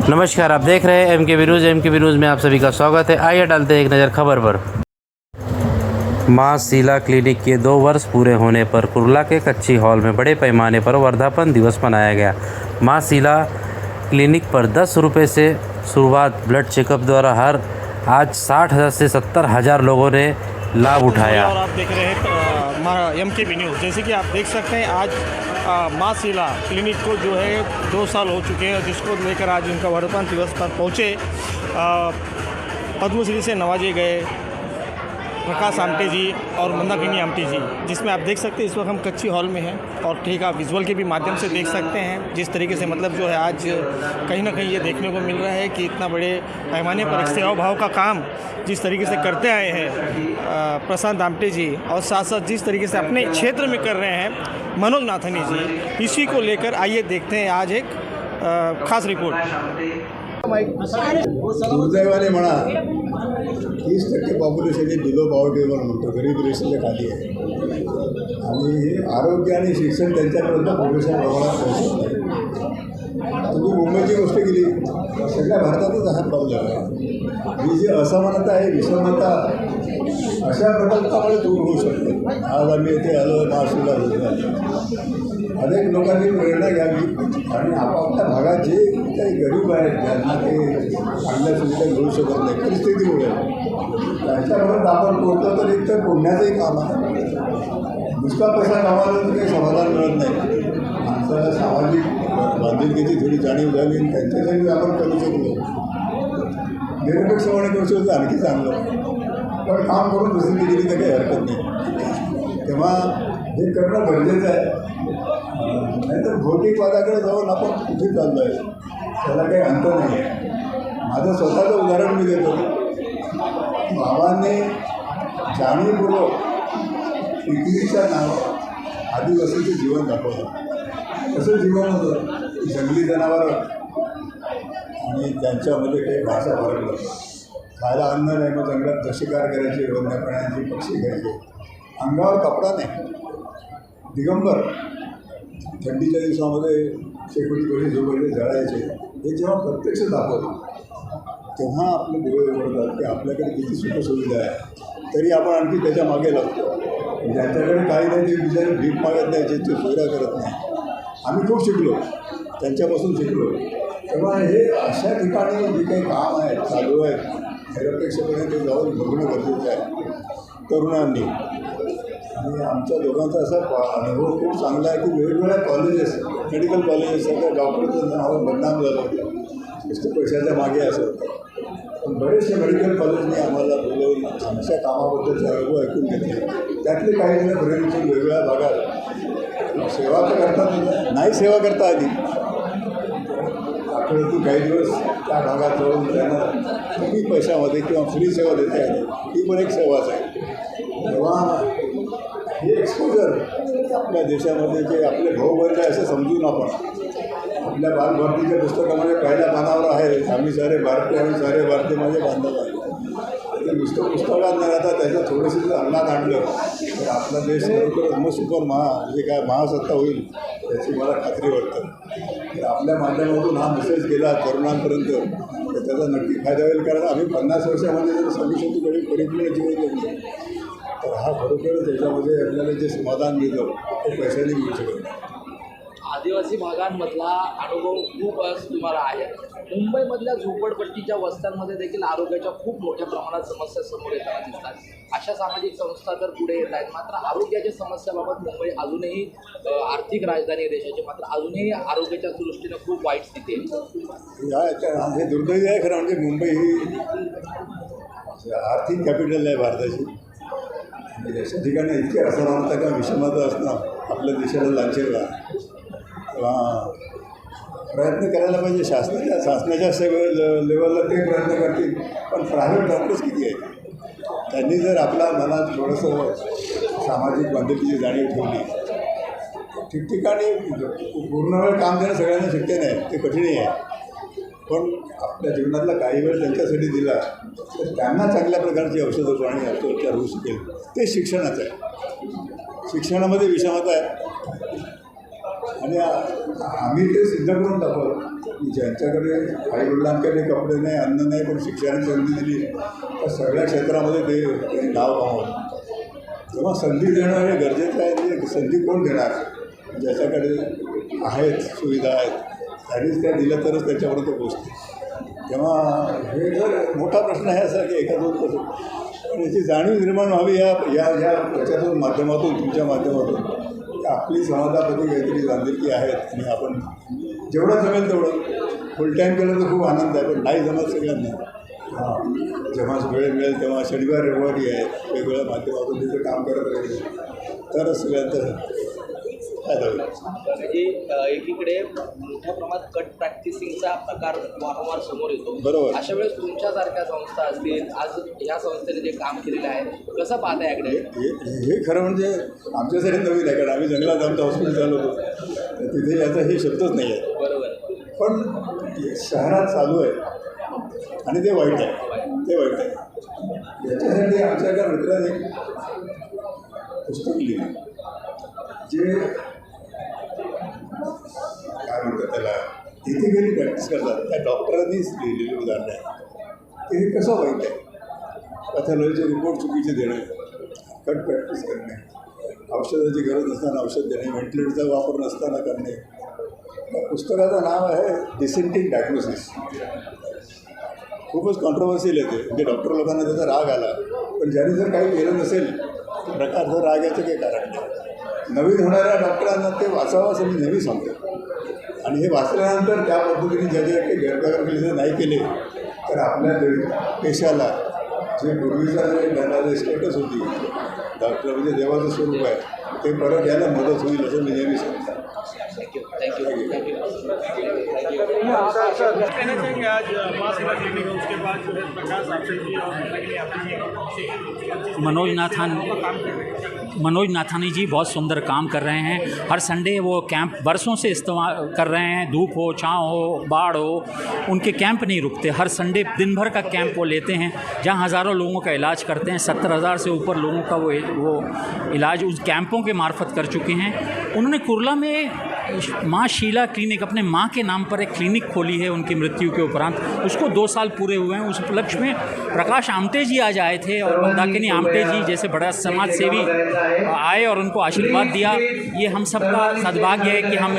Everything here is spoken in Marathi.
नमस्कार, आप देख रहे हैं एम के न्यूज़ में आप सभी का स्वागत है। आइए डालते हैं एक नज़र खबर पर। मां शीला क्लिनिक के 2 वर्ष पूरे होने पर कुर्ला के कच्ची हॉल में बड़े पैमाने पर वर्धापन दिवस मनाया गया। मां शीला क्लिनिक पर 10 रुपये से शुरुआत ब्लड चेकअप द्वारा आज 60,000 से 70,000 लोगों ने लाभ उठाया। और आप देख रहे हैं MKB न्यूज़। जैसे कि आप देख सकते हैं आज मां शीला क्लिनिक को जो है 2 साल हो चुके हैं, जिसको लेकर आज उनका वर्धापन दिवस पर पहुँचे। पद्मश्री से नवाजे गए प्रकाश आमटे जी और मंदाकिनी आमटे जी, जिसमें आप देख सकते हैं इस वक्त हम कच्ची हॉल में हैं और ठीक आप विजुअल के भी माध्यम से देख सकते हैं जिस तरीके से मतलब जो है आज कहीं ना कहीं ये देखने को मिल रहा है कि इतना बड़े पैमाने पर एक सेवा भाव का काम जिस तरीके से करते आए हैं प्रशांत आमटे जी, और साथ साथ जिस तरीके से अपने क्षेत्र में कर रहे हैं मनोज नाथनी जी, इसी को लेकर आइए देखते हैं आज एक खास रिपोर्ट। दुर्दैवाने म्हणा 30% पॉप्युलेशन हे बिलो पॉवर्टीवर म्हणतो, गरीब रेषेच्या खाली आहे आणि आरोग्य आणि शिक्षण त्यांच्यापर्यंत पुरेशा प्रमाणात पोहोचत नाही। तुम्ही मुंबईची गोष्ट केली, सगळ्या भारतातच हा प्रॉब्लेम आहे। ही जी असमानता आहे, विषमता अशा प्रकल्पामुळे दूर होऊ शकते। आज आम्ही इथे आलो महाशिवला अनेक लोकांनी प्रेरणा घ्यावी आणि आपापल्या भागात जे काही गरीब आहेत ज्यांना ते चांगल्या सुविधा मिळू शकत नाही परिस्थितीमुळे, त्यांच्यापर्यंत आपण पोहोचलो तर एक तर पुण्याचंही काम आहे। नुसता पैसा कामाला तर काही समाधान मिळत नाही। माणसाला सामाजिक बांधिलकीची थोडी जाणीव झाली आणि त्यांच्यासाठी आपण करू शकलो, निरपेक्षपणे करू शकतो आणखी चांगलं, पण काम करून प्रसिद्धी केली तर काही हरकत नाही। तेव्हा हे करणं गरजेचं आहे, नाही तर भौतिकवादाकडे जाऊन आपण कुठे चाललो आहे त्याला काही अंत नाही आहे। माझं स्वतःचं उदाहरण मी देतो। बाबांनी जाणीवपूर्वक पिकनिकच्या नावावर आदिवासीचं जीवन दाखवलं। कसं जीवन होतं, जंगली जनावरं आणि त्यांच्यामध्ये काही भाषा फरक नव्हता, खायला अन्न नाही, मग जंगलात शिकार करायचे, वन्य प्राण्यांची पक्षी घ्यायचे, अंगावर कपडा नाही, दिगंबर, थंडीच्या दिवसामध्ये शेकोटी झोपडे जळायचे। हे जेव्हा प्रत्यक्ष दाखवतो तेव्हा आपले डोळे उघडतात की आपल्याकडे किती सुखसुविधा आहे, तरी आपण आणखी त्याच्या मागे लागतो। ज्यांच्याकडे काही नाही ते बिचारे भीक मागत नाही, ज्याची सोयरा करत नाही। आम्ही खूप शिकलो, त्यांच्यापासून शिकलो। तेव्हा हे अशा ठिकाणी जे काही काम आहेत चालू आहेत निरपेक्षपणे ते जाऊन बघणं गरजेचं आहे तरुणांनी। आणि आमच्या दोघांचा असा अनुभव खूप चांगला आहे की वेगवेगळ्या कॉलेजेस, मेडिकल कॉलेजेस सगळ्या डॉक्टरचं नाव बदनाम झालं होतं, नुसतं पैशाच्या मागे असं होतं। पण बरेचसे मेडिकल कॉलेजने आम्हाला बोलवून आमच्या कामाबद्दलचे अनुभव ऐकून घेतले। त्यातले काही जण बरेचसे वेगवेगळ्या भागात सेवा तर करतात, नाही सेवा करता आली आठवड्यातून काही दिवस त्या भागात जाऊन त्यांना कमी पैशामध्ये किंवा फ्री सेवा देता आली, ही पण एक सेवाच आहे। तेव्हा हे एक्सपोजर आपल्या देशामध्ये जे आपले भाऊबंद आहे असं समजून आपण आपल्या बालभारतीच्या पुस्तकामध्ये पहिल्या पानावर आहे, आम्ही सारे भारतीय, आम्ही सारे भारतीय माझे बांधव आहे। ते नुसतं पुस्तकात न राहता त्याचं थोडंसं जर अंगात आणलं तर आपला देश खरोखरच मग सुपर जे काय महासत्ता होईल याची मला खात्री वाटतं। तर आपल्या माध्यमातून हा मेसेज गेला तरुणांपर्यंत तर त्याचा नक्की फायदा होईल, कारण आम्ही 50 वर्षामध्ये जर समितीकडे परिपूर्ण जीवन जगलो तर हा खरोखर त्याच्यामध्ये आपल्याला जे समाधान मिळतं ते पैशाने मिळू शकत नाही। आदिवासी भागांमधला अनुभव खूप तुम्हाला आहे। मुंबईमधल्या झोपडपट्टीच्या वस्त्यांमध्ये देखील आरोग्याच्या खूप मोठ्या प्रमाणात समस्या समोर येताना दिसतात। अशा सामाजिक संस्था तर पुढे येत आहेत, मात्र आरोग्याच्या समस्याबाबत मुंबई अजूनही आर्थिक राजधानी आहे देशाची, मात्र अजूनही आरोग्याच्या दृष्टीनं खूप वाईट स्थिती आहे। हे दुर्दैवी आहे खरं, म्हणजे मुंबई ही आर्थिक कॅपिटल आहे भारताची। अशा ठिकाणी इतकी असमानता किंवा विषमता असणं आपल्या देशाला लांछन आहे। प्रयत्न करायला पाहिजे शासनाच्या लेवलला ते प्रयत्न करतील, पण प्रायव्हेट डॉक्टर्स किती आहेत, त्यांनी जर आपल्या मनात थोडंसं सामाजिक बांधिलकीची जाणीव ठेवली, ठिकठिकाणी पूर्ण वेळ काम देणं सगळ्यांना शक्य नाही, ते कठीणही आहे, पण आपल्या जीवनातला काही वेळ त्यांच्यासाठी दिला तर त्यांना चांगल्या प्रकारची औषधं आणि औषधोपचार होऊ शकेल। ते शिक्षणाचं आहे, शिक्षणामध्ये विषमता आहे आणि आम्ही ते सिद्ध करून दाखवलं। की ज्यांच्याकडे आईवडिलांकडे कपडे नाही, अन्न नाही, पण शिक्षणाची संधी दिली तर सगळ्या क्षेत्रामध्ये ते नाव कमावलं. तेव्हा संधी देणं हे गरजेचं आहे. म्हणजे संधी कोण देणार? ज्याच्याकडे आहेत, सुविधा आहेत, त्यांनीच त्या दिल्या तरच त्याच्यापर्यंत पोचते. तेव्हा हे जर मोठा प्रश्न आहे असा की एका दोन कसं, पण याची जाणीव निर्माण व्हावी याच्यातून माध्यमातून, तुमच्या माध्यमातून. आपली समाजाप्रती काहीतरी बांधिलकी आहेत आणि आपण जेवढं जमेल तेवढं फुल टाईम केलं तर खूप आनंद आहे, पण नाही जमत सगळ्यांना. हां, जेव्हा वेळ मिळेल तेव्हा शनिवार रविवारी आहे वेगवेगळ्या माध्यमातून तिथं काम करत राहील तरच सगळ्यांचं फायदा होईल. म्हणजे एकीकडे मोठ्या प्रमाणात कट प्रॅक्टिसिंगचा प्रकार वारंवार समोर येतो. बरोबर. अशा वेळेस तुमच्यासारख्या संस्था असतील, आज ह्या संस्थेने जे काम केलेलं आहे कसं पाहता याकडे? हे खरं म्हणजे आमच्यासाठी नवीन आहे, कारण आम्ही जंगलात आमचं हॉस्पिटल चालू होतो, तिथे याचा हे शब्दच नाही आहे. बरोबर. पण शहरात चालू आहे आणि ते वाईट आहे, ते वाईट आहे. याच्यासाठी आमच्या एका मित्राने पुस्तक लिहिलं जे काय म्हणतात त्याला, तिथे गेली प्रॅक्टिस करतात त्या डॉक्टरांनीच लिहिलेली उदाहरणं आहे की हे कसं वाईट आहे. पॅथॉलॉजीचे रिपोर्ट चुकीचे देणे, कट प्रॅक्टिस करणे, औषधाची गरज नसताना औषध देणे, व्हेंटिलेटरचा वापर नसताना करणे. त्या पुस्तकाचं नाव आहे डिसेंटिंग डायग्नोसिस. खूपच कॉन्ट्रोवर्सियल आहे ते, म्हणजे डॉक्टर लोकांना त्याचा राग आला, पण ज्यांनी जर काही केलं नसेल प्रकारचं राग याचं काही कारण नाही. नवीन होणाऱ्या डॉक्टरांना ते वाचावं असं मी नेहमी सांगतो. आणि हे वाचल्यानंतर त्या पद्धतीने ज्याचे काही गैरप्रकार केले जर नाही केले तर आपल्या पेशाला जे पूर्वीचा जे धनाचे स्टेटस होती, डॉक्टर म्हणजे देवाचं स्वरूप आहे, ते परत यायला मदत होईल असं मी नेहमी सांगतो. थँक्यू. कहना चाहेंगे आज माँ सेवा क्लिनिक है, उसके बाद जो है प्रकाश आपसे जी और मनोज नाथानी जी बहुत सुंदर काम कर रहे हैं. हर संडे वो कैंप बरसों से इस्तेमाल कर रहे हैं. धूप हो, छाँव हो, बाढ़ हो, उनके कैंप नहीं रुकते. हर संडे दिन भर का कैंप वो लेते हैं, जहाँ हज़ारों लोगों का इलाज करते हैं. 70,000 से ऊपर लोगों का वो इलाज उस कैंपों के मार्फत कर चुके हैं. उन्होंने कुर्ला में माँ शीला क्लिनिक, अपने माँ के नाम पर एक क्लिनिक खोली है उनकी मृत्यु के उपरांत. उसको 2 साल पूरे हुए हैं. उस उपलक्ष्य में प्रकाश आमटे जी आज आए थे और मंदाकिनी आमटे जी जैसे बड़ा समाज सेवी आए और उनको आशीर्वाद दिया. ये हम सबका सद्भाग्य है कि हम